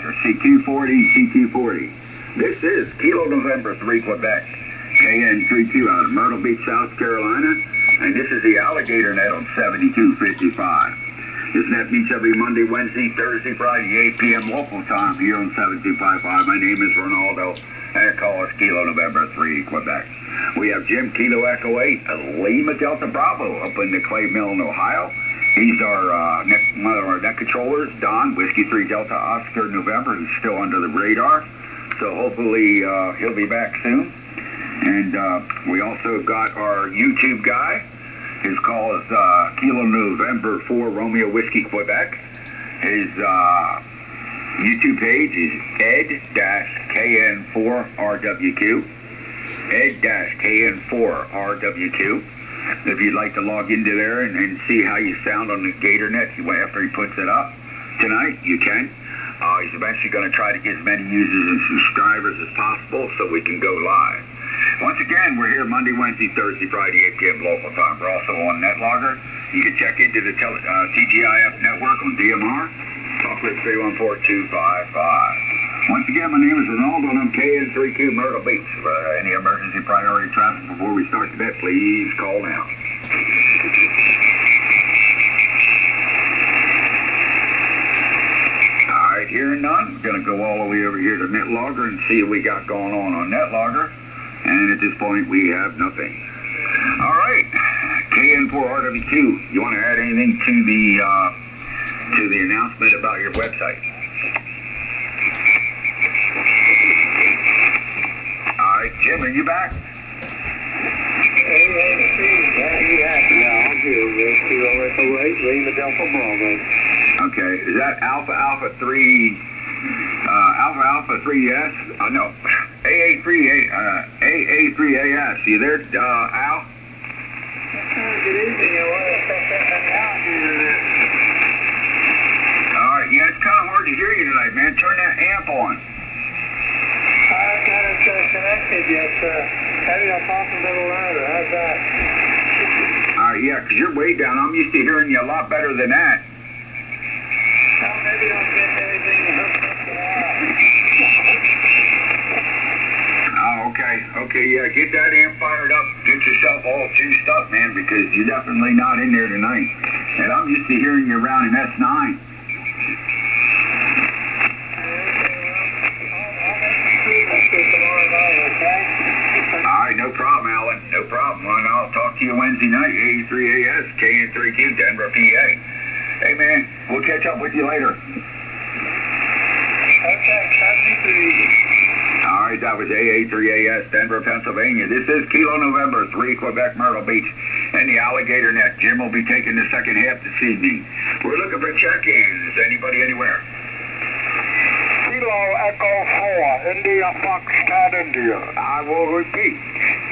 Roger. CQ40, CQ40. This is Kilo November 3 Quebec, KN32 out of Myrtle Beach, South Carolina, and this is the Alligator Net on 7255. This net meets every Monday, Wednesday, Thursday, Friday, 8 p.m. local time here on 7255. My name is Renaldo, and call us Kilo November 3 Quebec. We have Jim Kilo Echo 8, Lima Delta Bravo up in the Clay Mill in Ohio. He's our one of our net controllers. Don, Whiskey 3 Delta Oscar November. He's still under the radar, so hopefully he'll be back soon. And we also got our YouTube guy. His call is Kilo November 4 Romeo Whiskey Quebec. His YouTube page is ed-kn4rwq. ed-kn4rwq. If you'd like to log into there and see how you sound on the Gator Net after he puts it up tonight, you can. He's eventually going to try to get as many users and subscribers as possible so we can go live. Once again, we're here Monday, Wednesday, Thursday, Friday, 8 p.m. local time. We're also on NetLogger. You can check into the TGIF network on DMR. Talk with 314-255. Once again, my name is Renaldo, and I'm KN3Q Myrtle Beach. For any emergency priority traffic before we start the net, please call now. All right, hearing none, we're going to go all the way over here to NetLogger and see what we got going on NetLogger. And at this point, we have nothing. All right, KN4RW2. You want to add anything to the announcement about your website? All right, Jim, are you back? Yeah, I'm here. Kilo Echo 8, Lima Delta Bravo. Okay, is that Alpha 3? Alpha 3S? No. AA3AS. You there, Al? Good evening. All right, yeah, it's kind of hard to hear you tonight, man. Turn that amp on. I got it connected yet. Maybe I'll talk a little louder. How's that? All right, yeah, because you're way down. I'm used to hearing you a lot better than that. Well, maybe I'll get anything hooked up to that. Oh, okay, yeah, get that amp fired up. Get yourself all juiced up, man, because you're definitely not in there tonight. And I'm used to hearing you around an S9. All right, no problem, Alan. No problem. Well, I'll talk to you Wednesday night, AA3AS, KN3Q, Denver, PA. Hey, man, we'll catch up with you later. Okay, thank you. All right, that was AA3AS, Denver, Pennsylvania. This is Kilo November 3, Quebec, Myrtle Beach, and the Alligator Net. Jim will be taking the second half this evening. We're looking for check-ins. Anybody anywhere? Kilo Echo 4, India Foxtrot, India. I will repeat.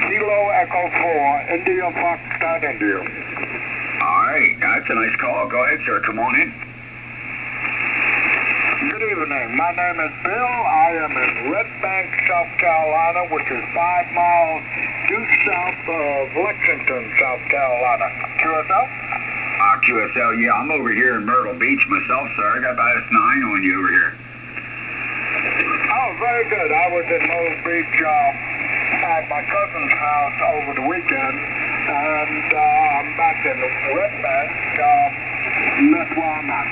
Kilo Echo 4, India Foxtrot, India. All right, that's a nice call. Go ahead, sir. Come on in. Good evening. My name is Bill. I am in Red Bank, South Carolina, which is 5 miles due south of Lexington, South Carolina. QSL? QSL, yeah. I'm over here in Myrtle Beach myself, sir. I got about S9 on you over here. Oh, very good. I was in Myrtle Beach at my cousin's house over the weekend, and I'm back in Red Bank. That's why I'm at.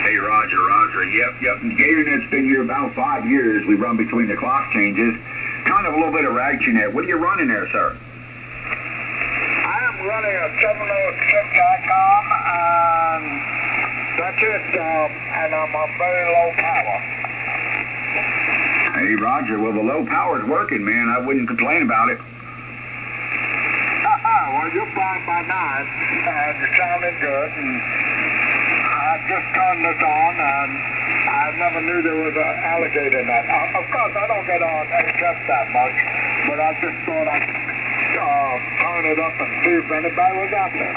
Hey, Roger. Yep. Gator Net's been here about 5 years. We run between the clock changes. Kind of a little bit of RagTunet. What are you running there, sir? I am running a 706 ICOM, and that's it. And I'm on very low power. Hey, Roger. Well, the low power's working, man. I wouldn't complain about it. Well, you're fine by 9, and you're sounding good, and I just turned this on, and I never knew there was an Alligator Net. Of course, I don't get on HS that much, but I just thought I'd turn it up and see if anybody was out there.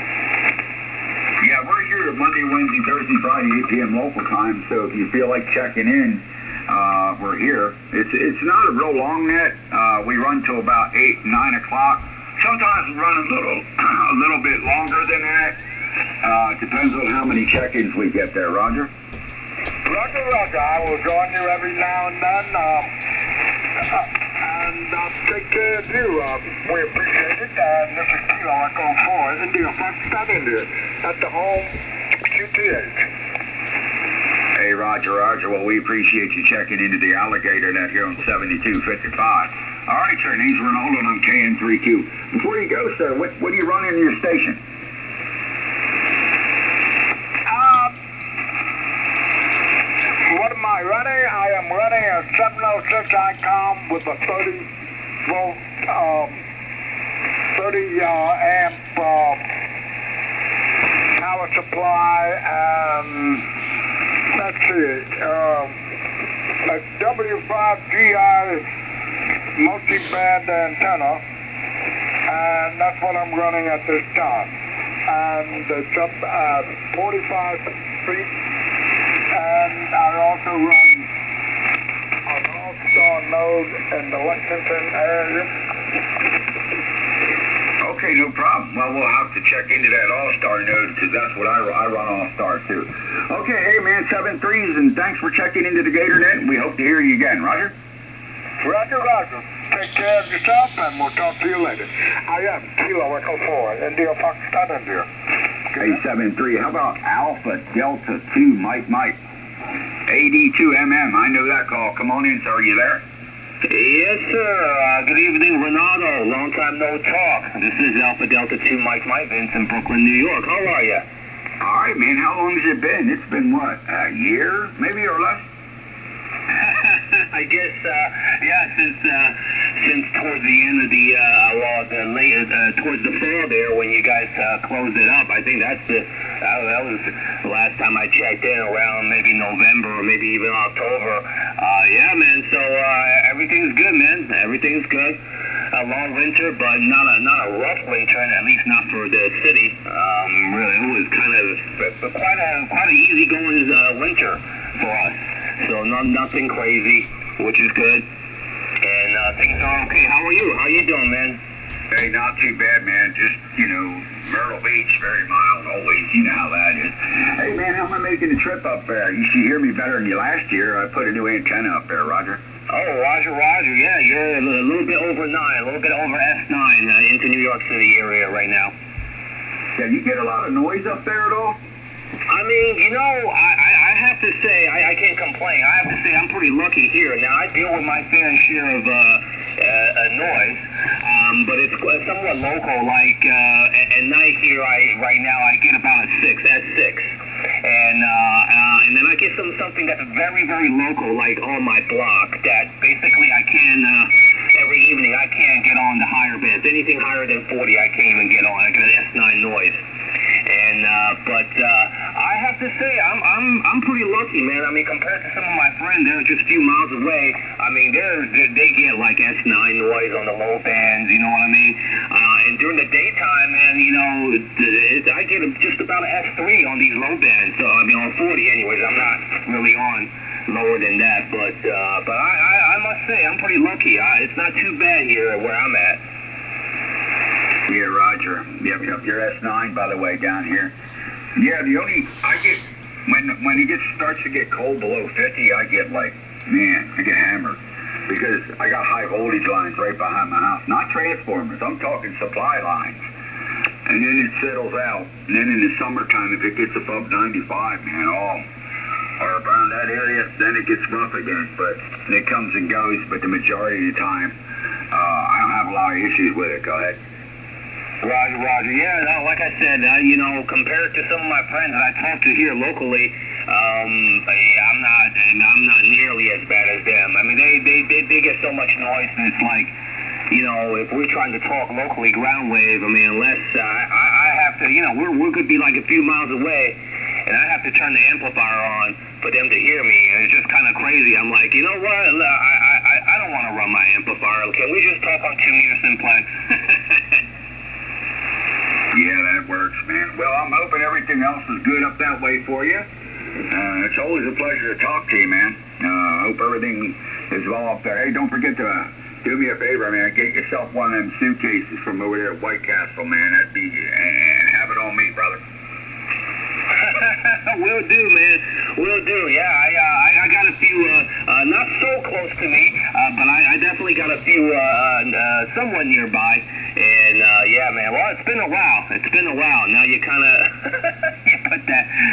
Yeah, we're here Monday, Wednesday, Thursday, Friday, 8 p.m. local time, so if you feel like checking in, we're here. It's not a real long net. We run till about 8, 9 o'clock. Sometimes we run a little bit longer than that. Depends on how many check-ins we get there, Roger. Roger, Roger. I will join you every now and then. And take care of you. We appreciate it. And this is Kilo Echo 4, India, Pakistan, India. At the home QTH. Hey, Roger, Roger. Well, we appreciate you checking into the Alligator Net here on 7255. All right, sir. Name's Renaldo, and I'm KN3Q. Before you go, sir, what are you running in your station? What am I running? I am running a 706 ICOM with a 30 volt, 30 amp power supply, and let's see, a W5GI multi-band antenna, and that's what I'm running at this time. And it's up at 45 feet. And I also run an all-star node in the Lexington area. Okay, no problem. Well, we'll have to check into that all-star node because that's what I run all-star too. Okay, hey man, 7-3s, and thanks for checking into the Gator Net, and we hope to hear you again. Roger? Roger, Roger. Take care of yourself, and we'll talk to you later. I am Kilo Echo 4, India, Pakistan, India. Hey, 7-3, how about Alpha Delta 2, Mike? AD2MM, I know that call. Come on in, sir. Are you there? Yes, sir. Good evening, Renaldo. Long time no talk. This is Alpha Delta 2 Mike Vince in Brooklyn, New York. How are you? All right, man. How long has it been? It's been, what, a year, maybe, or less? I guess, since towards the end of towards the fall there when you guys closed it up. I think that was the last time I checked in, around maybe November or maybe even October. Yeah, man. So everything's good, man. Everything's good. A long winter, but not a rough winter, and at least not for the city. Really, it was kind of quite an easy going winter for us. So nothing crazy, which is good. And things are okay. How are you? How you doing, man? Hey, not too bad, man. Just, Myrtle Beach, very mild always. You know how that is. Hey, man, how am I making the trip up there? You should hear me better than you last year. I put a new antenna up there, Roger. Oh, Roger. Yeah, you're a little bit over 9, a little bit over S9 into New York City area right now. Yeah, you get a lot of noise up there at all? I mean, I have to say, I can't complain. I have to say I'm pretty lucky here. Now, I deal with my fair share of noise, but it's somewhat local. Like, at night here, right now, I get about a 6, S6. And then I get something that's very, very local, like on my block, that basically I can, every evening, I can't get on the higher bands. Anything higher than 40, I can't even get on. I get an S9 noise. And but I have to say I'm pretty lucky, man. I mean, compared to some of my friends, they're just a few miles away. I mean, they get like S9 noise on the low bands. You know what I mean? And during the daytime, man, I get just about an S3 on these low bands. So I mean, on 40, anyways. I'm not really on lower than that, but I must say I'm pretty lucky. It's not too bad here where I'm at. Yeah, Roger. Yep, you're S9, by the way, down here. Yeah, I get, when it starts to get cold below 50, I get hammered. Because I got high voltage lines right behind my house. Not transformers, I'm talking supply lines. And then it settles out. And then in the summertime, if it gets above 95, man, or around that area, then it gets rough again. But it comes and goes, but the majority of the time, I don't have a lot of issues with it. Go ahead. Roger. Yeah, no, like I said, compared to some of my friends that I talk to here locally, I'm not nearly as bad as them. I mean, they get so much noise, and it's like, if we're trying to talk locally ground wave, I mean, unless I have to, we could be like a few miles away, and I have to turn the amplifier on for them to hear me, and it's just kind of crazy. I'm like, you know what? I don't want to run my amplifier. Can we just talk on 2-meter simplex? Yeah, that works, man. Well, I'm hoping everything else is good up that way for you. It's always a pleasure to talk to you, man. I hope everything is well up there. Hey, don't forget to do me a favor, man. Get yourself one of them suitcases from over there at White Castle, man. And have it on me, brother. Will do, man. Will do, yeah. I got a few, not so close to me, but I definitely got a few somewhat nearby. And, yeah, man, well, it's been a while. It's been a while. Now you kind of,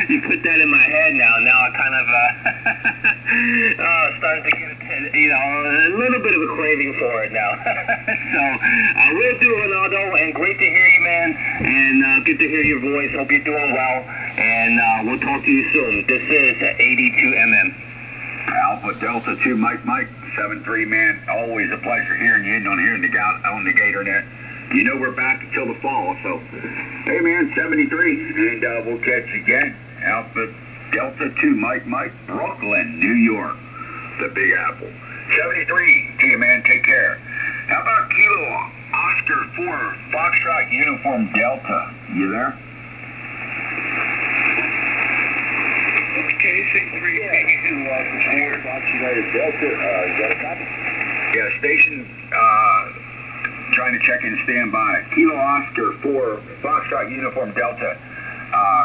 you put that in my head now. Now I kind of, starting to get, a little bit of a craving for it now. So, we'll do, Renaldo, and great to hear you, man. And good to hear your voice. Hope you're doing well. And we'll talk to you soon. This is 82mm. Alpha Delta 2 Mike 7-3, man. Always a pleasure hearing you on here on the Gator Net. You know we're back until the fall, so hey, man, 73, and we'll catch you again. Alpha Delta 2 Mike, Brooklyn, New York, the Big Apple. 73 to you, man. Take care. How about Kilo Oscar 4 Foxtrot Uniform Delta? You there? Okay, 63 Oscar 4 Foxtrot Delta. You got a copy? Yeah, station, trying to check in standby. Kilo Oscar 4 Foxtrot Uniform Delta.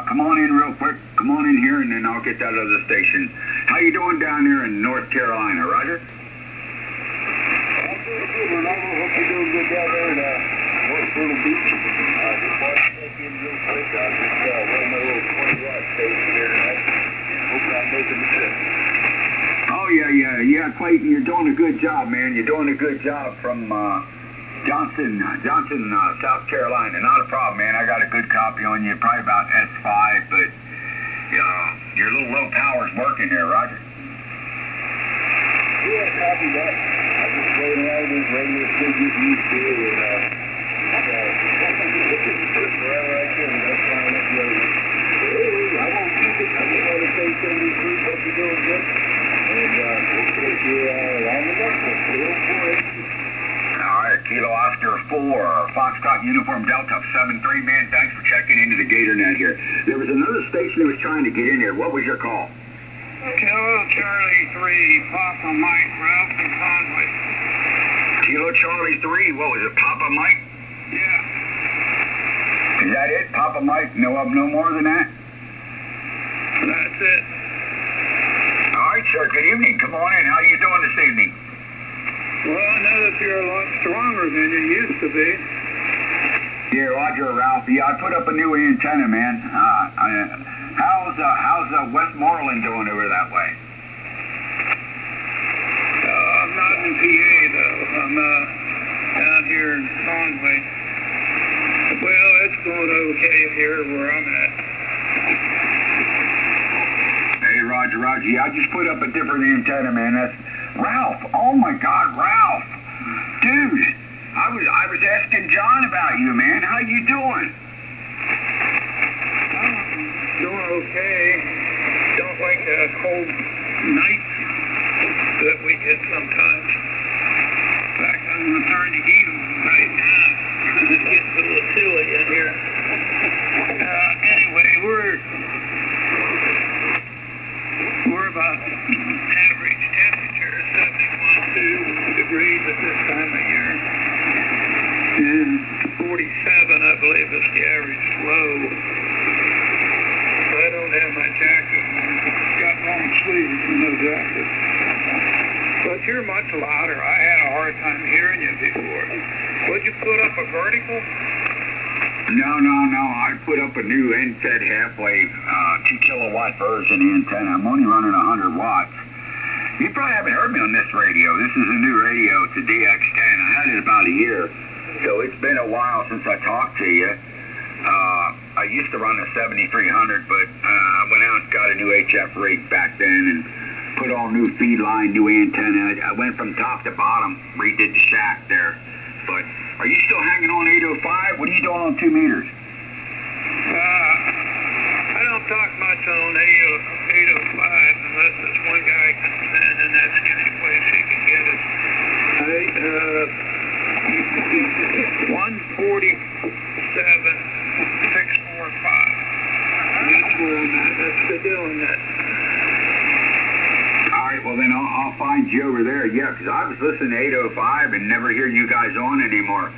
Come on in real quick. Come on in here, and then I'll get that other station. How you doing down there in North Carolina, Roger? I'm doing good, Renaldo. Hope you're doing good down there in North Myrtle Beach. Just wanted to take in real quick. Just running my little 20-watt station here tonight. Hope I'm making the trip. Oh, yeah, Clayton, you're doing a good job, man. You're doing a good job from Johnson, South Carolina. Not a problem, man. I got a good copy on you, probably about S5, but your little low power's working there, Roger. Yeah, copy that. I'm just playing around with this radio still getting used to it, and wherever I can, that's fine. That's the other one. I won't keep it. I just want to say 73, hope you're doing good. And we'll take you around the next one. All right, Kilo Oscar 4, Foxtrot Uniform Delta 7-3, man. Thanks for checking into the Gator Net here. There was another station that was trying to get in here. What was your call? Kilo Charlie 3, Papa Mike, Ralph and Conway. Kilo Charlie 3, what was it, Papa Mike? Yeah. Is that it, Papa Mike? No more than that? That's it. All right, sir, good evening. Come on in. How you doing this evening? Well, I know that you're a lot stronger than you used to be. Yeah, Roger, Ralph. Yeah, I put up a new antenna, man. How's Westmoreland doing over that way? I'm not in PA, though. I'm down here in Conway. Well, it's going okay here where I'm at. Hey, Roger. Yeah, I just put up a different antenna, man. That's Ralph. Oh, my God, Ralph. Dude, I was asking John about you, man. How you doing? Doing okay. Don't like the cold nights that we get sometimes. In fact, I'm going to turn the heat on right now. It gets a little chilly in here. Anyway, we're about average temperature, 71.2 degrees at this time of year. And 47, I believe, is the average low. I don't have my jacket. Got long sleeves and no jacket. But you're much louder. I had a hard time hearing you before. Would you put up a vertical? No. I put up a new end-fed half-wave 2 kilowatt version antenna. I'm only running 100 watts. You probably haven't heard me on this radio. This is a new radio. It's a DX10. I had it about a year. So it's been a while since I talked to you. I used to run a 7300, but I went out and got a new HF rig back then and put all new feed line, new antenna. I went from top to bottom, redid the shack there. But are you still hanging on 805? What are you doing on 2 meters? I don't talk much on 805 unless this one guy comes in, and that's the only place he can get us. 147, 645. That's where I'm at. That's the doing that. All right, well then I'll find you over there. Yeah, because I was listening to 805 and never hear you guys on anymore.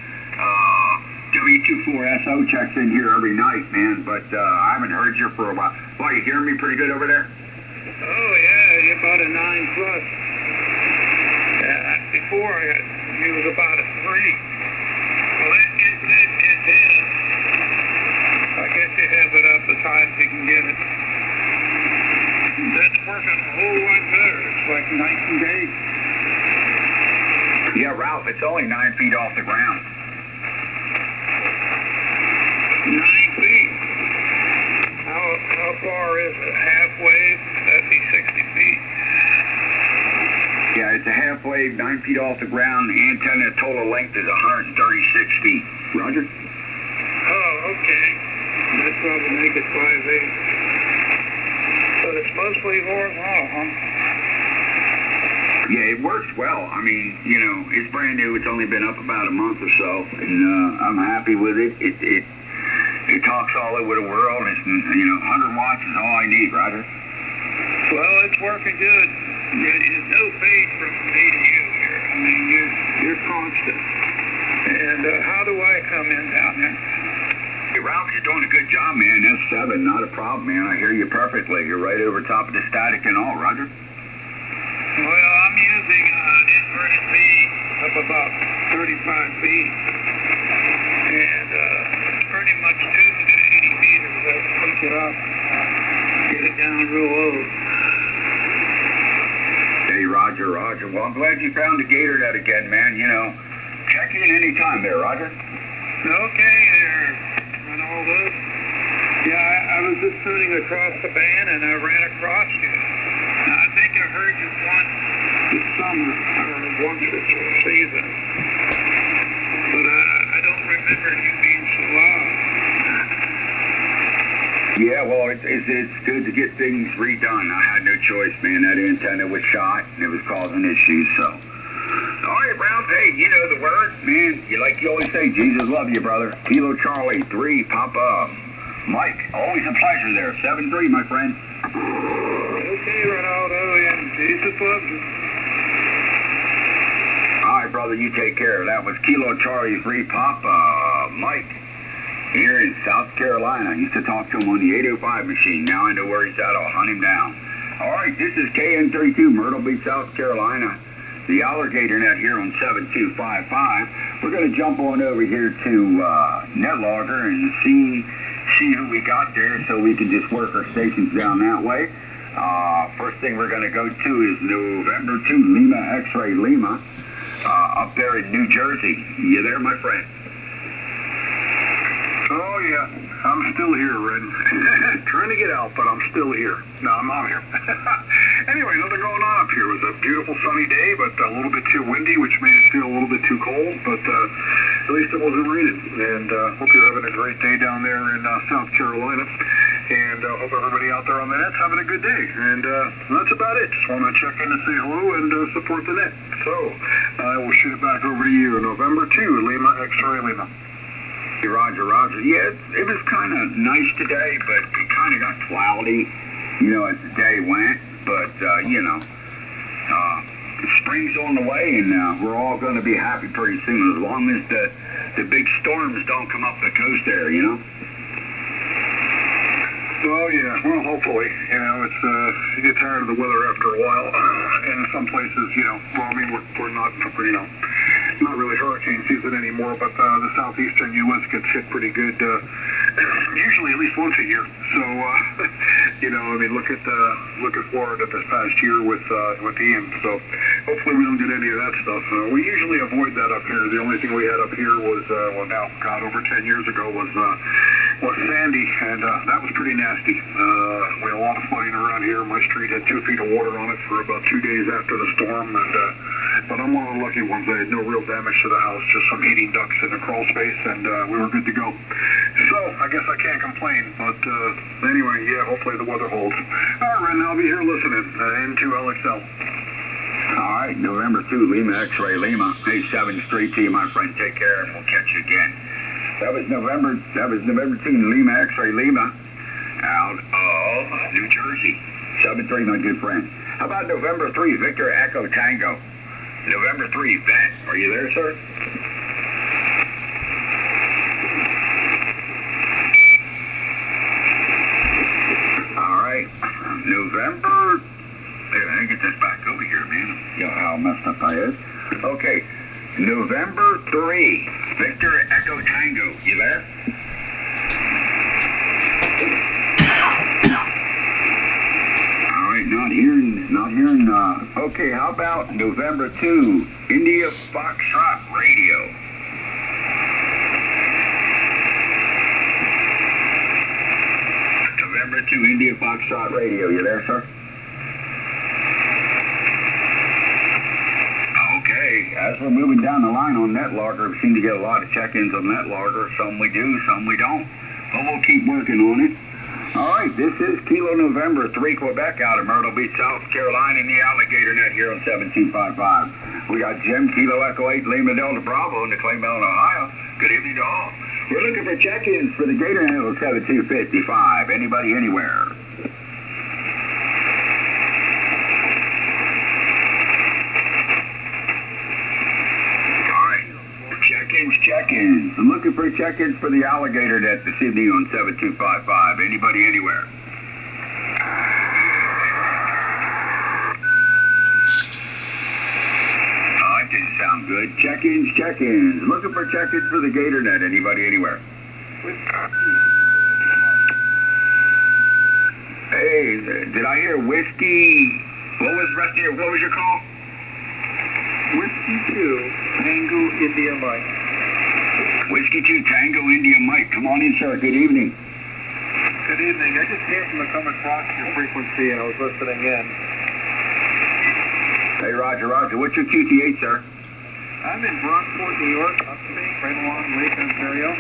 W24SO checks in here every night, man, but I haven't heard you for a while. Well, you hearing me pretty good over there? Oh, yeah, you're about a 9 plus. Before, he was about a 3. Well, that antenna, I guess you have it up as high as you can get it. That's working a whole lot better. It's like night and day. Yeah, Ralph, it's only 9 feet off the ground. 9 feet. How far is it? Halfway? That'd be 60 feet. Yeah, it's a half wave, 9 feet off the ground. The antenna total length is 136 feet. Roger? Oh, okay. That'd probably make it 5/8. But it's mostly horizontal, huh? Yeah, it works well. I mean, you know, it's brand new. It's only been up about a month or so, and I'm happy with it. It talks all over the world. It's, you know, 100 watts is all I need, Roger. Well, it's working good. There's no fade from me to you here. I mean, you're constant. And how do I come in down there? Hey, Ralph, you're doing a good job, man. S7, not a problem, man. I hear you perfectly. You're right over top of the static and all, Roger. Well, I'm using an inverted beam up about 35 feet. And it's pretty much tuned to 80 meters. Let's pick it up. Get it down real low. Hey, Roger. Well, I'm glad you found the Gator Net again, man. You know, check in anytime there, Roger. Okay there, Renaldo. Yeah, I was just tuning across the band and I ran across you. I think I heard you once this summer, or once this season. But I don't remember you being so loud. Yeah, well, it's good to get things redone. I had no choice, man. That antenna was shot, and it was causing issues, so. All right, Ralph, hey, you know the word, man. Like you always say, Jesus love you, brother. Kilo Charlie, 3, Papa Mike. Always a pleasure there. 7-3, my friend. Okay, Renaldo, and Jesus loves you. All right, brother, you take care. That was Kilo Charlie, 3, Papa Mike. Here in South Carolina. I used to talk to him on the 805 machine. Now I know where he's at. I'll hunt him down. All right, this is KN32, Myrtle Beach, South Carolina. The Alligator Net here on 7255. We're going to jump on over here to NetLogger and see who we got there so we can just work our stations down that way. First thing we're going to go to is November 2, Lima X-Ray Lima, up there in New Jersey. You there, my friend? Oh, yeah. I'm still here, Red. Trying to get out, but I'm still here. No, I'm out here. Anyway, nothing going on up here. It was a beautiful sunny day, but a little bit too windy, which made it feel a little bit too cold, but at least it wasn't raining. And hope you're having a great day down there in South Carolina. And hope everybody out there on the net's having a good day. And that's about it. Just want to check in and say hello and support the net. So I will shoot it back over to you. November 2, Lima X-Ray Lima. Roger. Yeah, it was kind of nice today, but it kind of got cloudy, you know, as the day went. But, you know, spring's on the way, and we're all going to be happy pretty soon, as long as the big storms don't come up the coast there, you know? Oh, yeah. Well, hopefully. You know, it's you get tired of the weather after a while. And some places, you know, well, I mean, we're not, you know, not really hurricane season anymore, but the southeastern U.S. gets hit pretty good, usually at least once a year. So, you know, I mean, look at Florida this past year with Ian. So hopefully we don't get any of that stuff. We usually avoid that up here. The only thing we had up here was, well, now, God, over 10 years ago was Sandy, and that was pretty nasty. We had a lot of flooding around here. My street had 2 feet of water on it for about 2 days after the storm, and but I'm one of the lucky ones. I had no real damage to the house, just some heating ducts in the crawl space, and we were good to go. So I guess I can't complain, but anyway, yeah, hopefully the weather holds. All right, Ren, I'll be here listening. N2LXL. All right, November 2, Lima X-Ray Lima. Hey, 7th Street to you, my friend. Take care, and we'll catch you again. That was November 2, Lima X-Ray Lima, out of New Jersey. 7-3, my good friend. How about November 3, Victor Echo Tango? November 3, Vet. Are you there, sir? All right. November me get this back over here, man. You know how messed up I is. Okay, November 3, Victor Echo Tango. You there? All right, not hearing. Okay, how about November 2, India Foxtrot Radio? November 2, India Foxtrot Radio. You there, sir? Okay, as we're moving down the line on NetLogger, we seem to get a lot of check-ins on NetLogger. Some we do, some we don't. But we'll keep working on it. All right, this is Kilo November 3 Quebec out of Myrtle Beach, South Carolina in the Alligator Net here on 7255. We got Jim Kilo Echo 8 Lima Delta Bravo in the Clay Mountain, Ohio. Good evening to all. We're looking for check-ins for the Gator Net on 7255. Anybody, anywhere? Check-ins. I'm looking for check-ins for the Alligator Net this evening on 7255. Anybody, anywhere? Oh, that didn't sound good. Check-ins. Looking for check-ins for the Gator Net. Anybody, anywhere? Hey, did I hear whiskey? What was your call? Whiskey 2, Tango India Mike. Whiskey 2, Tango India Mike. Come on in, sir. Good evening. Good evening. I just came from the come across your frequency and I was listening in. Hey, Roger. What's your QTH, sir? I'm in Brockport, New York, upstate, right along Lake Ontario.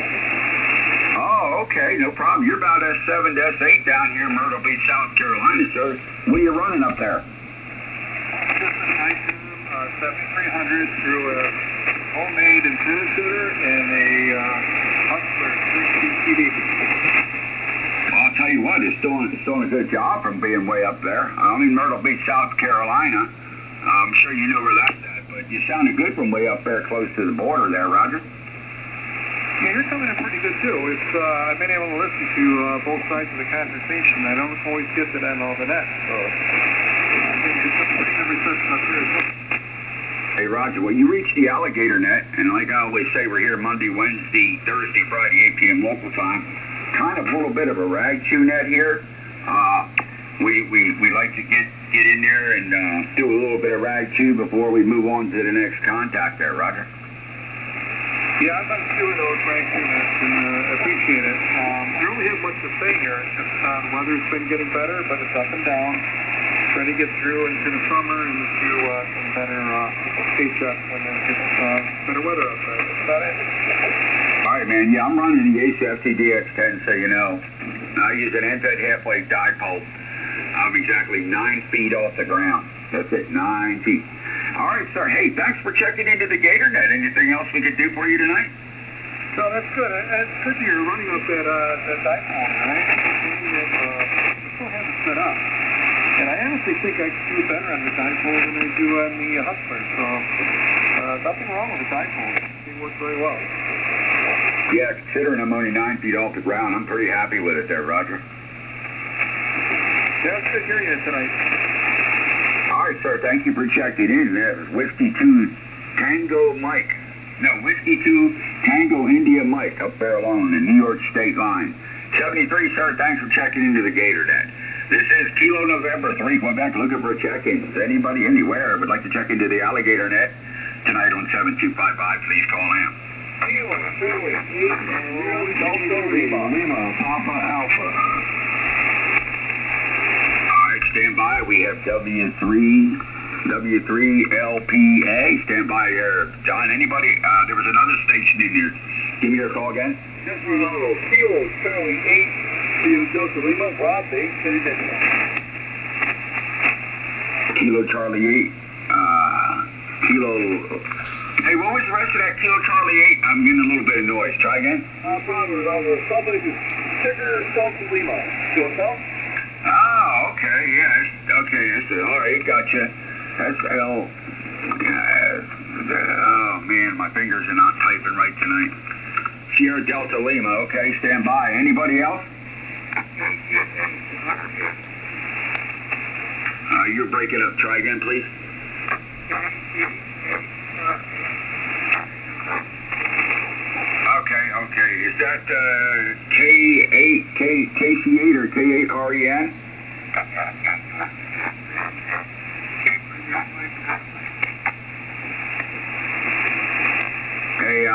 Oh, okay. No problem. You're about S7 to S8 down here in Myrtle Beach, South Carolina, sir. What are you running up there? Just a nice 7300 through a homemade antenna tuner and a Hustler 3 TD. Well, I'll tell you what, it's doing a good job from being way up there. I'm in Myrtle Beach, South Carolina. I'm sure you know where that's at, but you sounded good from way up there close to the border there, Roger. Yeah, you're coming in pretty good too. I've been able to listen to both sides of the conversation. I don't always get to them all the net, so I think it's a pretty good reception up here as well. Hey, Roger, well, you reached the Alligator Net, and like I always say, we're here Monday, Wednesday, Thursday, Friday, 8 p.m. local time. Kind of a little bit of a rag chew net here. We like to get in there and do a little bit of rag chew before we move on to the next contact there, Roger. Yeah, I've been doing those rag chew nets and appreciate it. I don't really have much to say here. It's just the weather's been getting better, but it's up and down. Trying to get through into the summer and into some better HF when it gets better weather outside. That's about it. All right, man. Yeah, I'm running the ACFT DX10, so you know. I use an end-fed half-wave dipole. I'm exactly 9 feet off the ground. That's it, 9 feet. All right, sir. Hey, thanks for checking into the Gator Net. Anything else we could do for you tonight? So that's good. It's good you're running up that dipole, right? I still have it set up. And I honestly think I could do better on the dipole than I do on the Hustler. So nothing wrong with the dipole. It works very well. Yeah, considering I'm only 9 feet off the ground, I'm pretty happy with it there, Roger. Yeah, it's good hearing you tonight. All right, sir. Thank you for checking in. That was Whiskey 2 Tango Mike. No, Whiskey 2 Tango India Mike up there along the New York state line. 73, sir. Thanks for checking into the Gator Net. This is Kilo November 3 Quebec looking for check-ins. Anybody anywhere would like to check into the Alligator Net tonight on 7255, please call in. Kilo, Lima, Papa Alpha. All right, stand by. We have W3LPA. Stand by here. John, anybody? There was another station in here. Give me your call again. Just Renaldo, Kilo Charlie 8. Delta Lima, Rob 8, City Denver. Kilo Charlie 8. Kilo. Hey, what was the rest of that Kilo Charlie 8? I'm getting a little bit of noise. Try again. Brother, somebody just Sugar Delta Lima. Yourself? Oh, okay. Yeah. Okay. All right. Gotcha. That's L. Oh man, my fingers are not typing right tonight. Sierra Delta Lima. Okay, stand by. Anybody else? All You're breaking up. Try again, please. Okay. Is that KC8 or K8REN? Hey,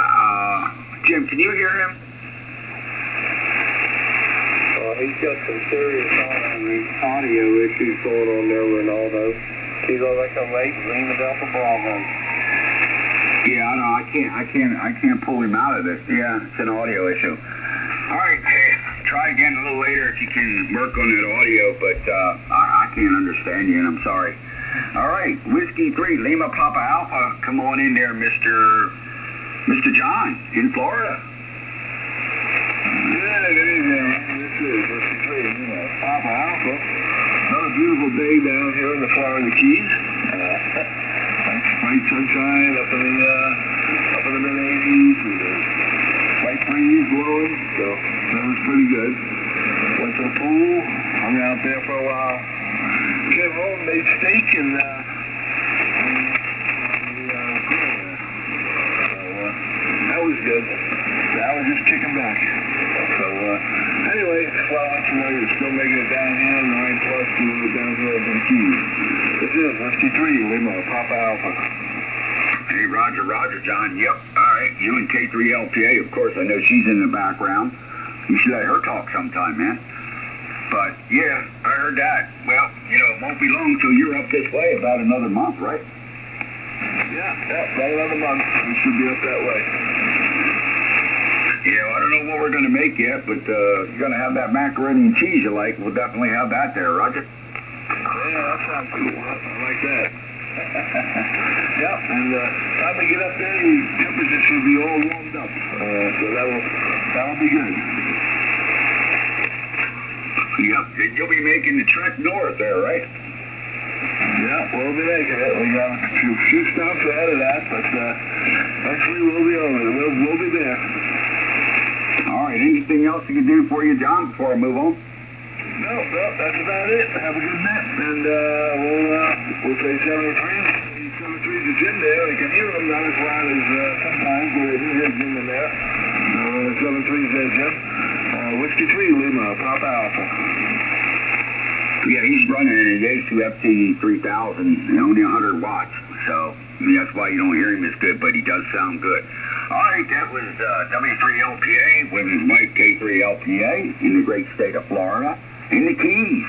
Jim, can you hear him? He's got some serious audio issues going on there, Renaldo. He's on like a late Lima Delta Bravo. Yeah, I know. I can't pull him out of this. Yeah, it's an audio issue. All right, hey, try again a little later if you can work on that audio, but I can't understand you, and I'm sorry. All right, Whiskey 3, Lima Papa Alpha. Come on in there, Mr. John in Florida. Yeah, good evening. This is Whiskey 3, Lima Papa Alpha. Another beautiful day down here in the Florida Keys. Bright sunshine up in the mid-80s with a light breeze blowing, so that was pretty good. Went to the pool, hung out there for a while, came home, made steak, and that was good. That was just kicking back. So anyway, well, I'll let you know you're still making it down here, 9 plus to down here in the Keys. This is Whiskey 3, Lima Papa Alpha. Hey, Roger, John. Yep. All right. You and K3LPA, of course. I know she's in the background. You should let her talk sometime, man. But, yeah, I heard that. Well, it won't be long till you're up this way, about another month, right? Yeah, about another month. We should be up that way. Yeah, I don't know what we're going to make yet, but you're going to have that macaroni and cheese you like. We'll definitely have that there, Roger. Yeah, that sounds cool. I like that. Yep, and time we get up there, the temperature should be all warmed up. So that'll be good. Yep, you'll be making the trek north there, right? Yeah, we'll be making it. We got a few stops ahead of that, but actually we'll be over it. We'll be there. All right, anything else I can do for you, John, before I move on? No, that's about it. Have a good night, and we'll say 73. 73's a Jim there. They can hear him, not as loud as sometimes, but they do hear Jim in there. 73's there, Jim. Whiskey 3, Lima, Papa Alpha. Yeah, he's running an Yaesu FT 3000 and only 100 watts, so that's why you don't hear him as good, but he does sound good. All right, that was W3LPA with his wife K3LPA in the great state of Florida, in the Keys.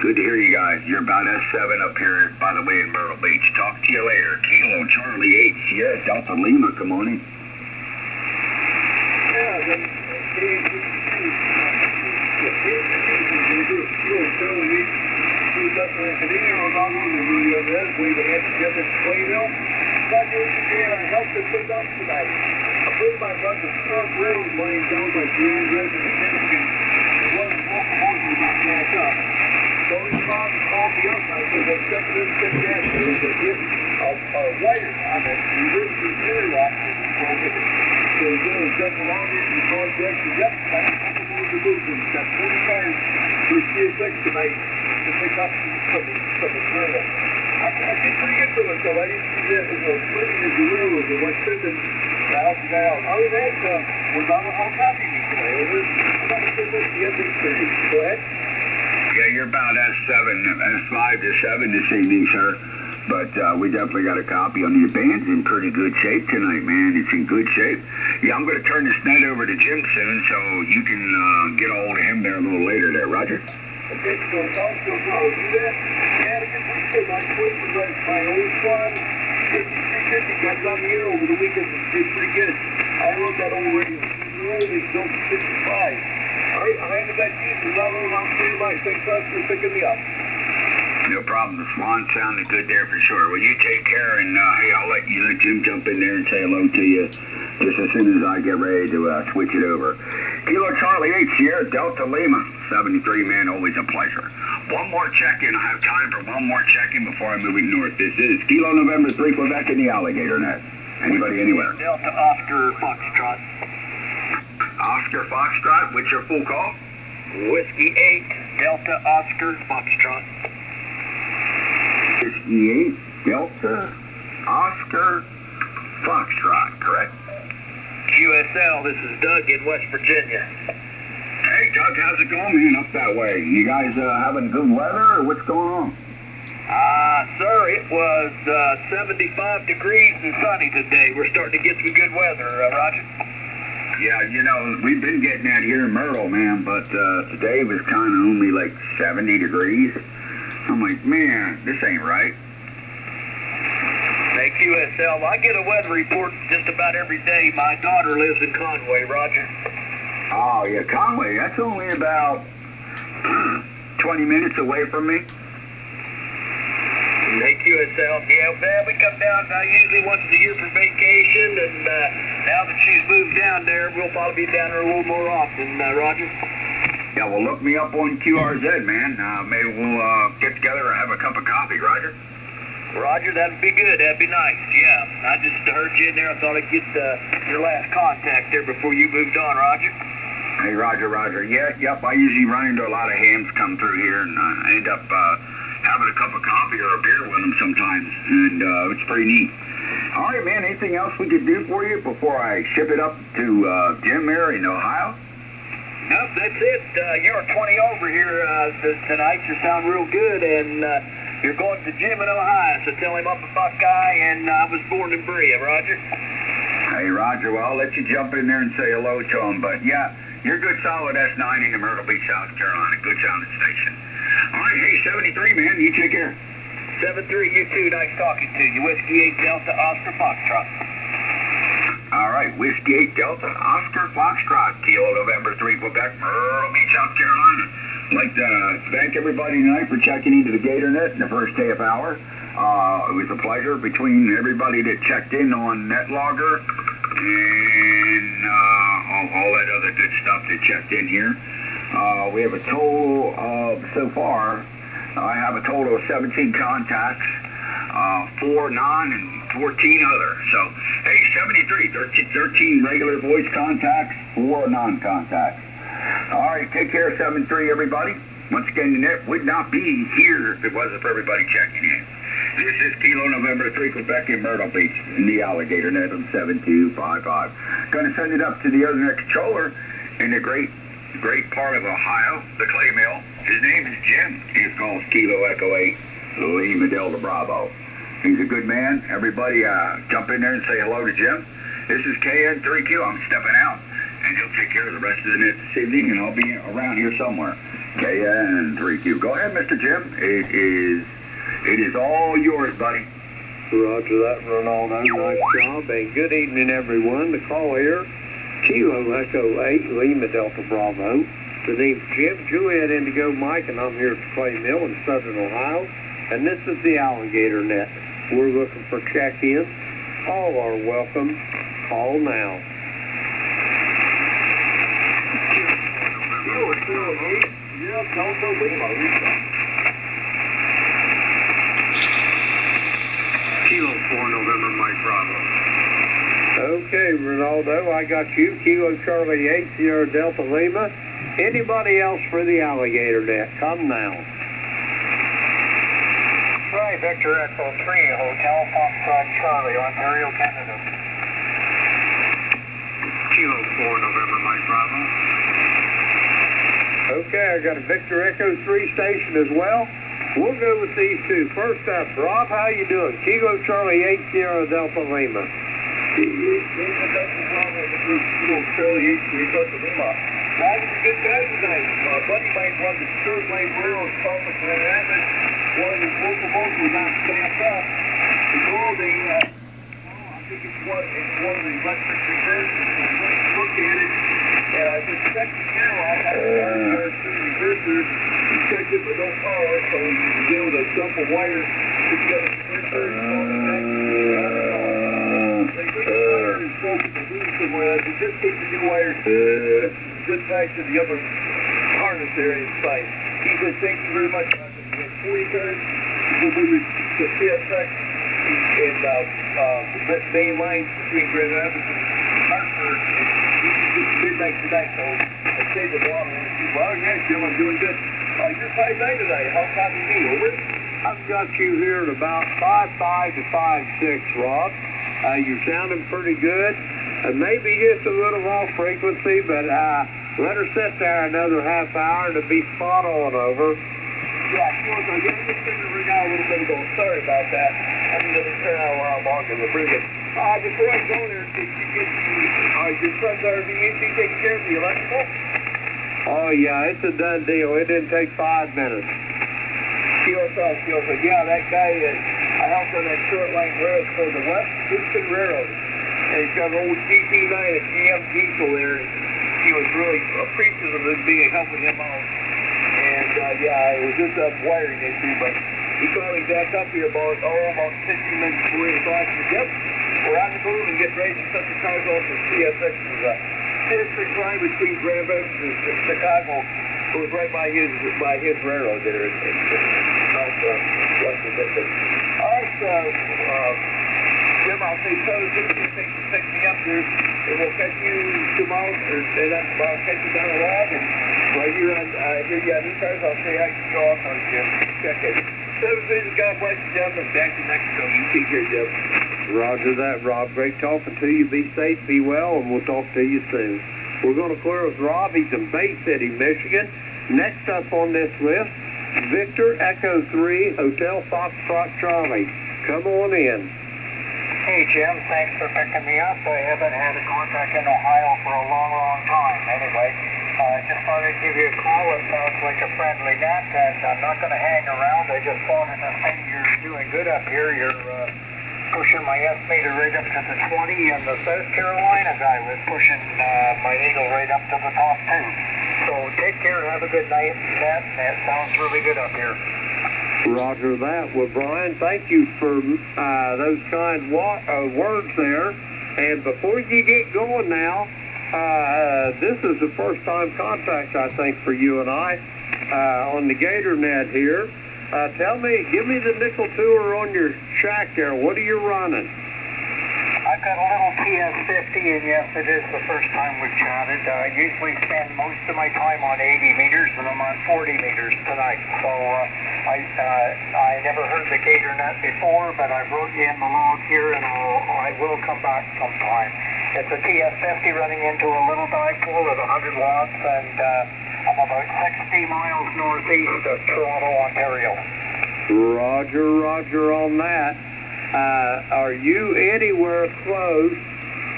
Good to hear you guys. You're about S7 up here, by the way, in Myrtle Beach. Talk to you later. Kilo Charlie 8, Sierra Delta Lima, come on in. Yeah, you're about S7, S5 to 7 this evening, sir. But we definitely got a copy on the band's in pretty good shape tonight, man. It's in good shape. Yeah, I'm going to turn this net over to Jim soon, so you can get a hold of him there a little later there, Roger. Okay, so talk to you there. My old one, 5350, got down here over the weekend. It's pretty good. I wrote that old radio. Really built 55. I handed that keys to level around 3 by 6 us for picking me up. No problem. The Swan sounded good there for sure. Well, you take care, and hey, I'll let Jim jump in there and say hello to you just as soon as I get ready to switch it over. Kilo Charlie 8, Sierra Delta Lima, 73, man, always a pleasure. One more check-in. I have time for one more check-in before I'm moving north. This is Kilo November 3, Quebec in the Alligator Net. Anybody anywhere? Delta Oscar Foxtrot. Oscar Foxtrot, what's your full call? Whiskey 8, Delta Oscar Foxtrot. Whiskey 8, Delta, Oscar, Foxtrot, correct? QSL, this is Doug in West Virginia. Hey, Doug, how's it going, man, up that way? You guys having good weather, or what's going on? Sir, it was 75 degrees and sunny today. We're starting to get some good weather, Roger. Yeah, you know, we've been getting that here in Myrtle, man, but today was kind of only like 70 degrees. I'm like, man, this ain't right. Hey, QSL, I get a weather report just about every day. My daughter lives in Conway, Roger. Oh, yeah, Conway, that's only about 20 minutes away from me. Hey, QSL, yeah, well, we come down usually once a year for vacation, and now that she's moved down there, we'll probably be down there a little more often, Roger. Yeah, well, look me up on QRZ, man. Maybe we'll get together and have a cup of coffee, Roger. Roger, that'd be good. That'd be nice, yeah. I just heard you in there. I thought I'd get your last contact there before you moved on, Roger. Hey, Roger. Yeah, yep, I usually run into a lot of hams come through here, and I end up having a cup of coffee or a beer with them sometimes, and it's pretty neat. All right, man, anything else we could do for you before I ship it up to Jim there in Ohio? Nope, that's it. You're 20 over here tonight. You sound real good, and you're going to Jim in Ohio, so tell him I'm a Buckeye, and I was born in Berea, Roger. Hey, Roger, well, I'll let you jump in there and say hello to him, but yeah, you're good solid S9 in Myrtle Beach, South Carolina. Good sounding station. All right, hey, 73, man, you take care. 73, you too. Nice talking to you. Whiskey 8 Delta Oscar Foxtrot. All right, Whiskey 8 Delta Oscar Foxtrot, Kilo November 3, Quebec, Myrtle Beach, South Carolina. I'd like to thank everybody tonight for checking into the Gator Net in the first half hour. It was a pleasure between everybody that checked in on NetLogger and all that other good stuff that checked in here. We have a total of, so far, I have a total of 17 contacts, 4 non and 14 other. So, hey, 73, 13 regular voice contacts, 4 non-contacts. All right, take care, 73, everybody. Once again, the net would not be here if it wasn't for everybody checking in. This is Kilo November 3, Quebec in Myrtle Beach in the Alligator Net on 7255. Going to send it up to the other net controller in the great part of Ohio, the clay mill. His name is Jim. He calls Kilo Echo 8, Lima Delta Bravo. He's a good man. Everybody jump in there and say hello to Jim. This is KN3Q. I'm stepping out, and he'll take care of the rest of the net this evening, and I'll be around here somewhere. KN3Q. Go ahead, Mr. Jim. It is all yours, buddy. Roger that, Renaldo. Nice job. And good evening, everyone. The call here, Kilo Echo 8, Lima Delta Bravo. The name's Jim, Juliet Indigo Mike, and I'm here at the Clay Mill in Southern Ohio. And this is the Alligator Net. We're looking for check-ins. All are welcome. Call now. Kilo 4 November Mike Bravo. Okay, Renaldo, I got you. Kilo Charlie 8, Sierra Delta Lima. Anybody else for the Alligator Net? Come now. Right, Victor Echo 3, Hotel Foxtrot Charlie, Ontario, Canada. Kilo 4 November Mike Bravo. Okay, I got a Victor Echo 3 station as well. We'll go with these two. First up, Rob, how you doing? Kilo Charlie 8, Sierra Delta Lima. Driving a good guy tonight. My buddy might run the third lane rail and stop us in an ambulance. One of his locomotives was not stamped up. The goal, I think it's one of the electric reverses. Look at it. And I just checked the camera. I had to reversers and checked it, but no power. So we was able to dump a wire to get a reverser and call it back. Somewhere. Just keep the new wires good back to the other harness area inside. He said, thank you very much. We have 40 cars. We'll do the CSX and the main lines between Grand Rapids and Hartford. It's midnight tonight, so I saved the water. Well, yeah, Jim, I'm doing good. You're 5'9" tonight. How copy me? Over? I've got you here at about 5.5 to 5.6, Rob. You're sounding pretty good. Maybe just a little off frequency, but let her sit there another half hour to be spot on, over. Yeah, sure. So you're just trying to ring out a little bit ago. Sorry about that. I didn't understand how long it was bringing. Before I go there, did you get your son's RVUC taking care of the electrical? Oh, yeah, it's a done deal. It didn't take 5 minutes. Yeah, that guy, I helped on that short line railroad for the West Houston Railroad. And he's got an old GT9 and GM diesel there. He was really appreciative of being helping him out. And yeah, it was just a wiring issue, but he called me back up here about 60 minutes before 8 o'clock. He said, yep, we're on the move and getting ready to set the cars off for CSX. It was a district line between Grand Rapids and Chicago. It was right by his railroad there. All right, Jim, I'll say so. Pick me up there, and we'll catch you tomorrow, and I'll catch you down the log, and while you're on, here you got new cars, I'll say hi to you off on Jim. Check it. God bless you, Jim, and back to Mexico. You take care, Jim. Roger that, Rob. Great talking to you. Be safe, be well, and we'll talk to you soon. We're going to clear with Rob. He's in Bay City, Michigan. Next up on this list, Victor Echo 3, Hotel Foxtrot Charlie. Come on in. Hey, Jim. Thanks for picking me up. I haven't had a contact in Ohio for a long time. Anyway, I just thought I'd give you a call. It sounds like a friendly net, and I'm not going to hang around. I just wanted to say you're doing good up here. You're pushing my estimator right up to the 20, and the South Carolina guy was pushing my needle right up to the top, too. So take care. Have a good night, Net. It sounds really good up here. Roger that. Well, Brian, thank you for those kind words there. And before you get going now, this is the first time contact, I think, for you and I on the Gator Net here. Give me the nickel tour on your shack there. What are you running? I've got a little TS50, and yes, it is the first time we've chatted. I usually spend most of my time on 80 meters, and I'm on 40 meters tonight. So I never heard the Gator Net before, but I wrote you in the log here, and I will come back sometime. It's a TS50 running into a little dipole at 100 watts, and I'm about 60 miles northeast of Toronto, Ontario. Roger on that. Are you anywhere close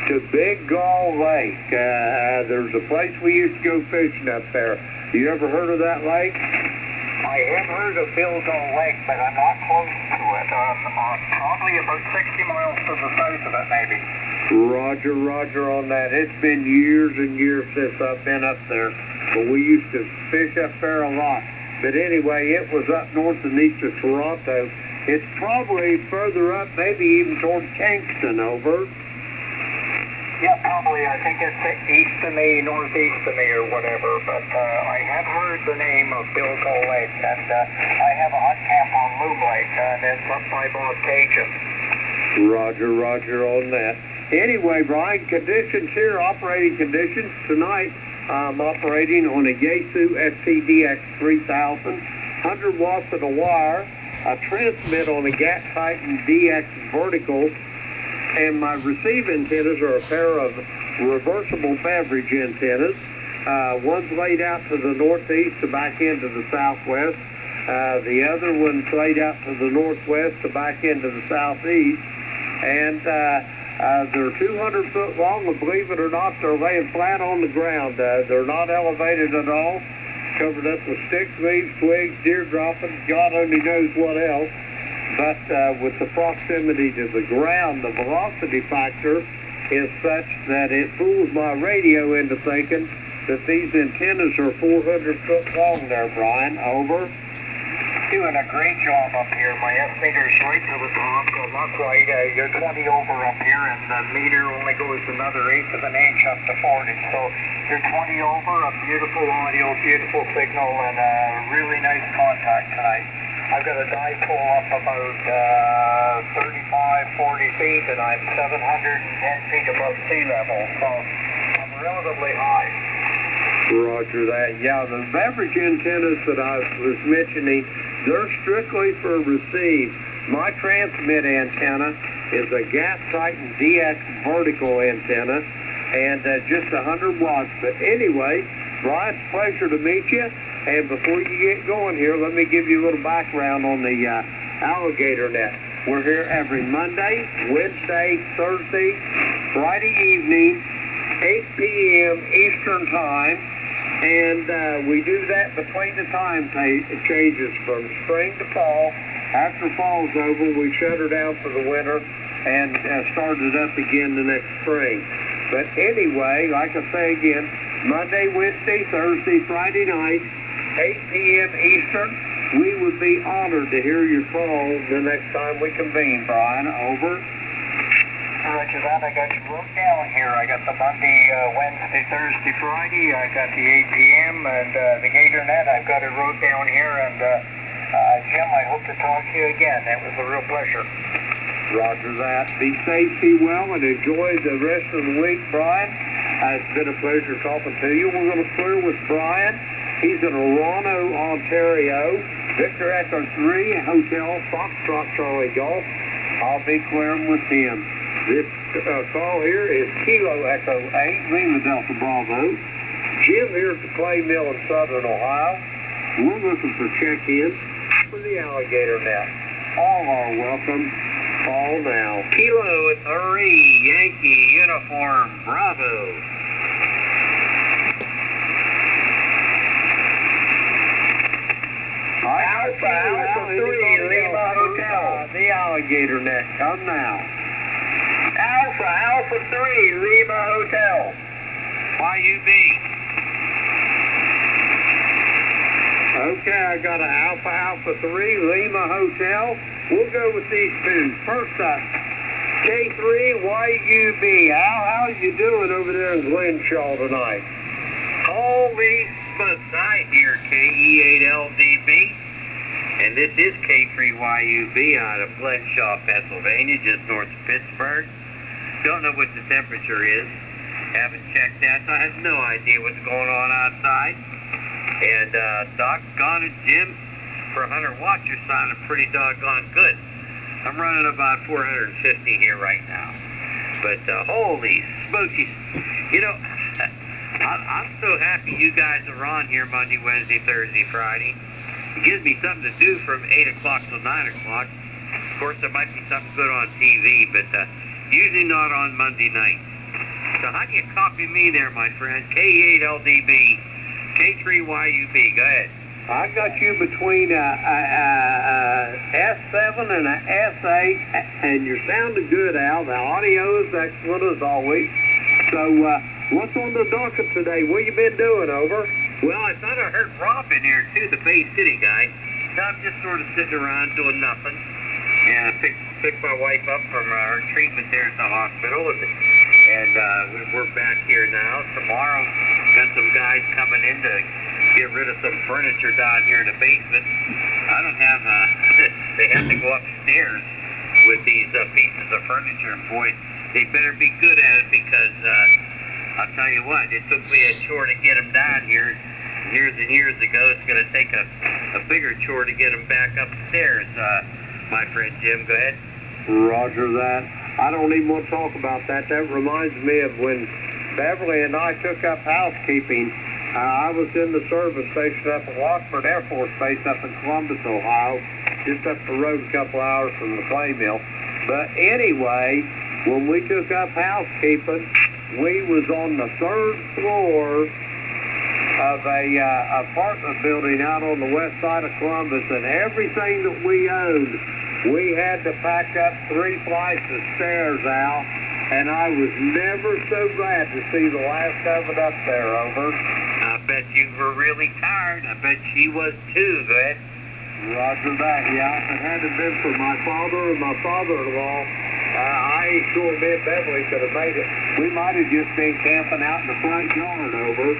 to Big Gull Lake? There's a place we used to go fishing up there. You ever heard of that lake? I have heard of Bill Gull Lake, but I'm not close to it. Probably about 60 miles to the south of it, maybe. Roger on that. It's been years and years since I've been up there, but we used to fish up there a lot. But anyway, it was up north and east of Toronto. It's probably further up, maybe even toward Kingston, over. Yeah, probably. I think it's east of me, northeast of me, or whatever. But I have heard the name of Bill Gull Lake, and I have a hunt camp on Loom Lake, and it's up by Bob Cajun. Roger on that. Anyway, Brian, conditions here, operating conditions. Tonight, I'm operating on a Yaesu SCDX 3000, 100 watts of the wire. I transmit on a Gat Titan DX vertical, and my receive antennas are a pair of reversible beverage antennas. One's laid out to the northeast to back into the southwest. The other one's laid out to the northwest to back into the southeast. And they're 200 foot long, and believe it or not, they're laying flat on the ground. They're not elevated at all. Covered up with sticks, leaves, twigs, deer droppings, God only knows what else. But with the proximity to the ground, the velocity factor is such that it fools my radio into thinking that these antennas are 400 foot long there, Brian. Over. Doing a great job up here. My estimator's right to the top, so not quite. You're 20 over up here, and the meter only goes another eighth of an inch up to 40. So you're 20 over, a beautiful audio, beautiful signal, and a really nice contact tonight. I've got a dipole up about 35, 40 feet, and I'm 710 feet above sea level, so I'm relatively high. Roger that. Yeah, the beverage antennas that I was mentioning, They're strictly for receive. My transmit antenna is a Gas Titan DX vertical antenna, and just 100 watts. But anyway, Brian, pleasure to meet you. And before you get going here, let me give you a little background on the Alligator Net. We're here every Monday, Wednesday, Thursday, Friday evening, 8 p.m. Eastern Time. And we do that between the time changes from spring to fall. After fall's over, we shut her down for the winter and start it up again the next spring. But anyway, like I say again, Monday, Wednesday, Thursday, Friday night, 8 p.m. Eastern. We would be honored to hear your call the next time we convene, Brian. Over. Roger that. I got you wrote down here. I got the Monday, Wednesday, Thursday, Friday. I got the 8 p.m. and the Gator Net. I've got it wrote down here. And Jim, I hope to talk to you again. That was a real pleasure. Roger that. Be safe, be well, and enjoy the rest of the week, Brian. It's been a pleasure talking to you. We're going to clear with Brian. He's in Toronto, Ontario. Victor Echo 3, Hotel, Foxtrot Charlie Golf. I'll be clearing with him. This call here is Kilo Echo 8, Lima Delta Bravo. Jim here at the Clay Mill in Southern Ohio. We're looking for check-in for the Alligator Net. All are welcome. Call now. Kilo 3, Yankee Uniform Bravo. Alpha 3, Lima Hotel. The Alligator Net. Come now. Alpha 3, Lima Hotel. YUB. Okay, I got an Alpha 3, Lima Hotel. We'll go with these two. First up, K3YUB. Al, how you doing over there in Glenshaw tonight? Holy smokes, I hear KE8LDB. And this is K3YUB out of Glenshaw, Pennsylvania, just north of Pittsburgh. Don't know what the temperature is. Haven't checked that, so I have no idea what's going on outside. And doggone it, Jim, for 100 watts, you're sounding pretty doggone good. I'm running about 450 here right now. But holy smokies, you know, I'm so happy you guys are on here Monday, Wednesday, Thursday, Friday. It gives me something to do from 8 o'clock till 9 o'clock. Of course, there might be something good on TV, but usually not on Monday night. So how do you copy me there, my friend? K8LDB, K3YUB. Go ahead. I got you between S7 and a S8, and you're sounding good, Al. The audio is excellent as always. So what's on the docket today? What you been doing, over? Well, I thought I heard Rob in here, too, the Bay City guy. So I'm just sort of sitting around doing nothing. And I picked my wife up from her treatment there at the hospital. And we're back here now. Tomorrow, got some guys coming in to get rid of some furniture down here in the basement. I don't have, they have to go upstairs with these pieces of furniture. And boy, they better be good at it because I'll tell you what, it took me a chore to get them down here years and years ago. It's going to take a bigger chore to get them back upstairs, my friend Jim. Go ahead. Roger that. I don't even want to talk about that. That reminds me of when Beverly and I took up housekeeping. I was in the service station up at Rockford Air Force Base up in Columbus, Ohio, just up the road a couple hours from the clay mill. But anyway, when we took up housekeeping, we was on the 3rd floor of a apartment building out on the west side of Columbus, and everything that we owned, we had to pack up 3 flights of stairs, Al, and I was never so glad to see the last of it up there, over. I bet you were really tired. I bet she was too. Go ahead. Roger that, yeah. If it hadn't been for my father and my father-in-law, I ain't sure me and Beverly could have made it. We might have just been camping out in the front yard, over.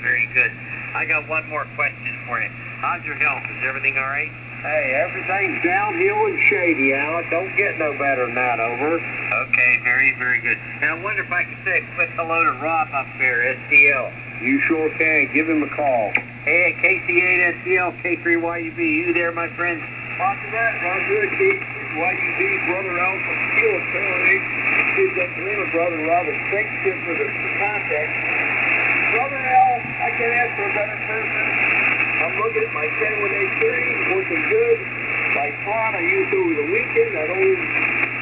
Very good. I got one more question for you. How's your health? Is everything all right? Hey, everything's downhill and shady, Al. It don't get no better than that, over. Okay, very, very good. And I wonder if I could say a quick hello to Rob up there, STL. You sure can. Give him a call. Hey, KC8SCL, K3YUB, you there, my friend? Roger that. Roger, KYUB, Brother Alpha, Kilo Taylor 8, is that Lima brother Robert. Thanks for the contact. Brother Al, I can't ask for a better person. I'm looking at my 10-1-8-30, working good. My prawn I used over the weekend, that old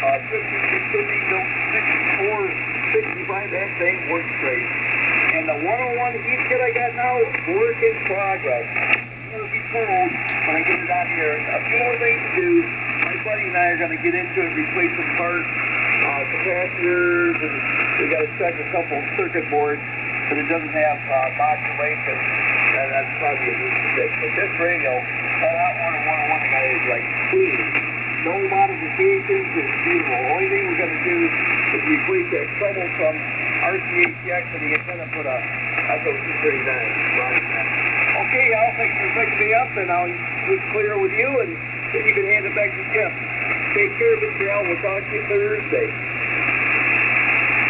54-65, that thing works great. And the 101 heat kit I got now, work in progress. You'll be told when I get it out here. A few more things to do. My buddy and I are going to get into it, replace some parts, capacitors, and we got to check a couple circuit boards, but it doesn't have modulation. That's probably a need to fix. But this radio, that 101 guy is like clean. No modifications, it's beautiful. The only thing we're going to do is replace that trouble from RCHX and the antenna, put a Echo 239. Okay, Al, thanks for picking me up, and I'll just clear with you, and then you can hand it back to Jim. Take care, Mr. Al. We'll talk to you Thursday.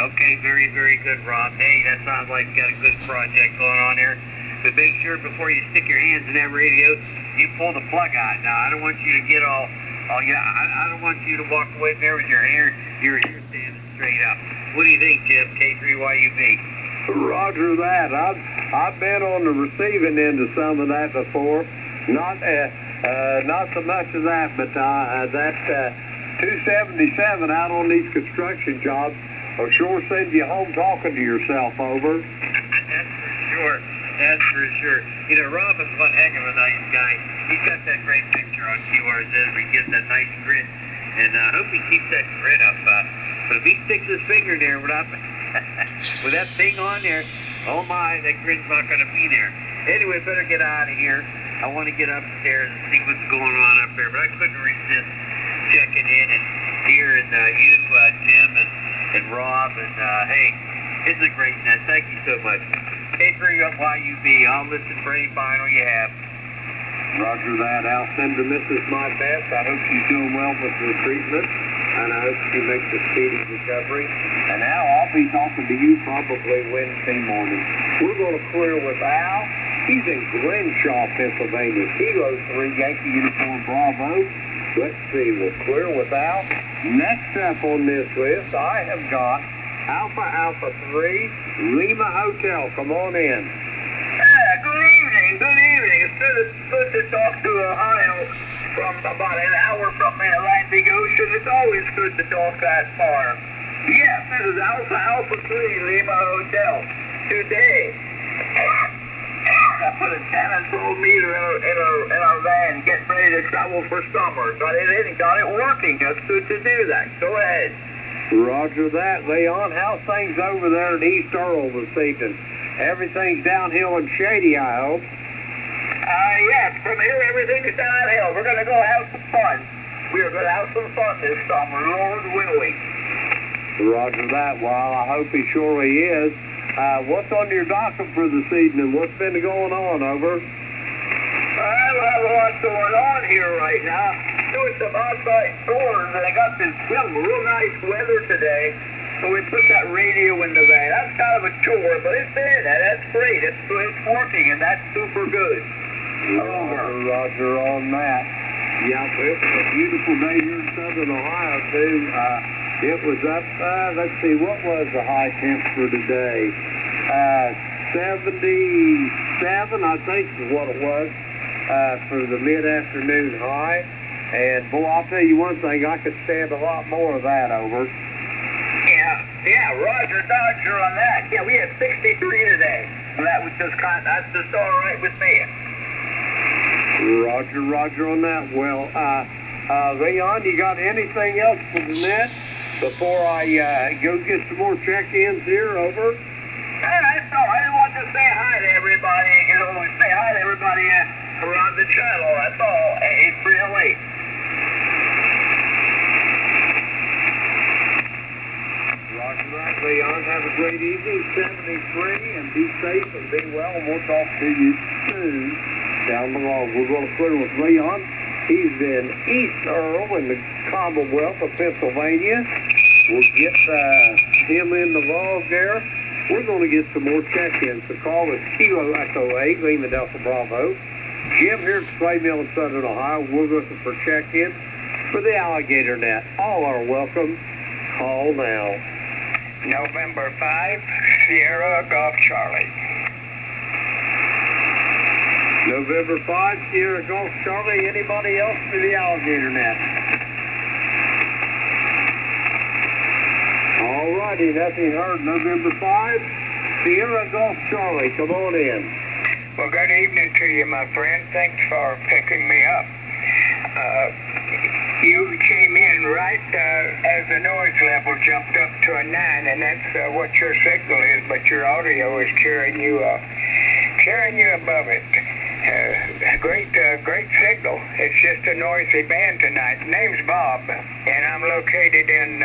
Okay, very, very good, Rob. Hey, that sounds like you got a good project going on here. But make sure before you stick your hands in that radio, you pull the plug out. Now, I don't want you to get all I don't want you to walk away there with your hair standing straight up. What do you think, Jim? K3YUB? Roger that. I've been on the receiving end of some of that before. Not so much of that, but that 277 out on these construction jobs will sure send you home talking to yourself over. That's for sure. You know, Rob is one heck of a nice guy. He's got that great picture on QRZ where he gives that nice grin, and I hope he keeps that grin up. But if he sticks his finger there with that thing on there, oh my, that grin's not going to be there. Anyway, better get out of here. I want to get upstairs and see what's going on up there, but I couldn't resist checking in and hearing you, Jim, and Rob, and hey, it's a great net. Thank you so much. K3YUB, I'll listen for any final you have. Roger that. I'll send the missus my best. I hope she's doing well with the treatment, and I hope she makes a speedy recovery. And now I'll be talking to you probably Wednesday morning. We're going to clear with Al. He's in Glenshaw, Pennsylvania. Kilo 3, Yankee Uniform Bravo. Let's see, we'll clear with Al. Next up on this list, I have got Alpha 3, Lima Hotel. Come on in. Good evening. It's good to talk to Ohio from about an hour from the Atlantic Ocean. It's always good to talk that far. Yes, this is Alpha 3, Lima Hotel. Today, I put a 10-12 meter in our van, getting ready to travel for summer. Got it working. That's good to do that. Go ahead. Roger that, Leon. How's things over there in East Earl this evening? Everything's downhill and shady, I hope. Yes, from here everything is downhill. We're going to go have some fun. We are going to have some fun this summer, Lord willing. Roger that. Well, I hope he surely is. What's on your docket for this evening? What's been going on, over? I don't have a lot going on here right now. Doing some outside chores, and I got this real nice weather today, so we put that radio in the van. That's kind of a chore, but it's in. That's great. It's working, and that's super good. Roger on that. Yeah, it's a beautiful day here in southern Ohio, too. It was up, let's see, what was the high temperature today? 77, I think is what it was, for the mid-afternoon high. And, boy, I'll tell you one thing, I could stand a lot more of that, over. Yeah, Roger Dodger on that. Yeah, we had 63 today. So that's just all right with me. Roger on that. Well, Leon, you got anything else for the net before I go get some more check-ins here, over? I just want to say hi to everybody, say hi to everybody around the channel, that's all. It's real late. Roger that, Leon. Have a great evening, 73, and be safe and be well, and we'll talk to you soon down the road. We're going to clear with Leon. He's in East Earl in the Commonwealth of Pennsylvania. We'll get him in the log there. we're going to get some more check-ins. The call is Kilo Echo 8, Lima Delta Bravo. Jim here at the Clay Mill in Southern Ohio. We're looking for check-ins for the Alligator Net. All are welcome. Call now. November 5, Sierra Golf Charlie. November 5, Sierra Golf Charlie. Anybody else for the Alligator Net? All righty, nothing heard. November 5, Sierra Golf Charlie. Come on in. Well, good evening to you, my friend. Thanks for picking me up. You came in right as the noise level jumped up to a 9, and that's what your signal is, but your audio is carrying you above it. Great signal. It's just a noisy band tonight. Name's Bob, and I'm located in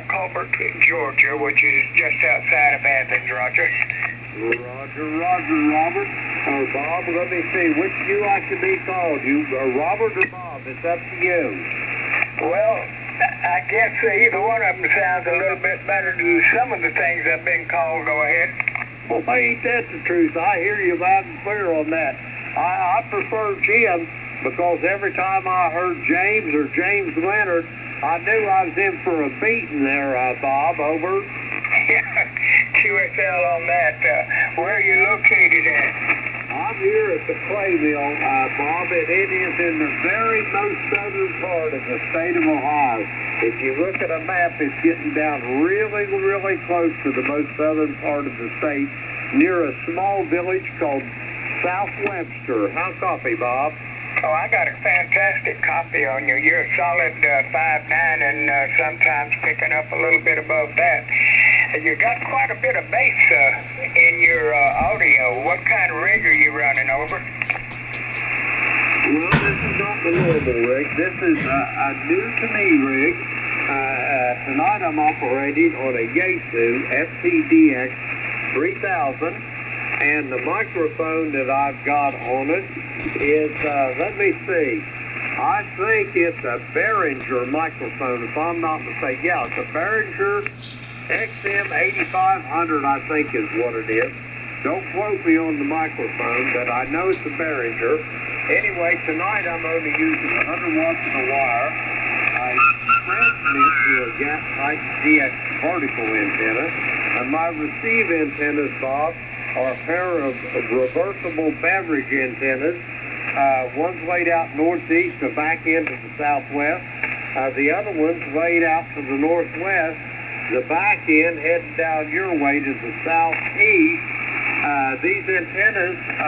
Colbert, Georgia, which is just outside of Athens, Roger. Roger, Robert. Bob, let me see. Which do you like to be called? Robert or Bob? It's up to you. Well, I guess either one of them sounds a little bit better than some of the things I've been called. Go ahead. Well, ain't that the truth? I hear you loud and clear on that. I prefer Jim because every time I heard James or James Leonard, I knew I was in for a beating there, Bob. Over. QSL on that. Where are you located at? I'm here at the Clay Mill, Bob, and it is in the very most southern part of the state of Ohio. If you look at a map, it's getting down really, really close to the most southern part of the state, near a small village called South Webster. How copy, Bob? Oh, I got a fantastic copy on you. You're a solid 5'9", and sometimes picking up a little bit above that. You got quite a bit of bass in your audio. What kind of rig are you running over? Well, this is not the normal rig. This is a new-to-me rig. Tonight I'm operating on a Yaesu FTDX 3000, and the microphone that I've got on it is, let me see, I think it's a Behringer microphone, if I'm not mistaken. Yeah, it's a Behringer XM8500, I think is what it is. Don't quote me on the microphone, but I know it's a Behringer. Anyway, tonight I'm only using 100 watts of the wire. I transmit to a gas-type DX vertical antenna, and my receive antennas, Bob, are a pair of reversible beverage antennas. One's laid out northeast, the back end to the southwest. The other one's laid out to the northwest, the back end heading down your way to the southeast. These antennas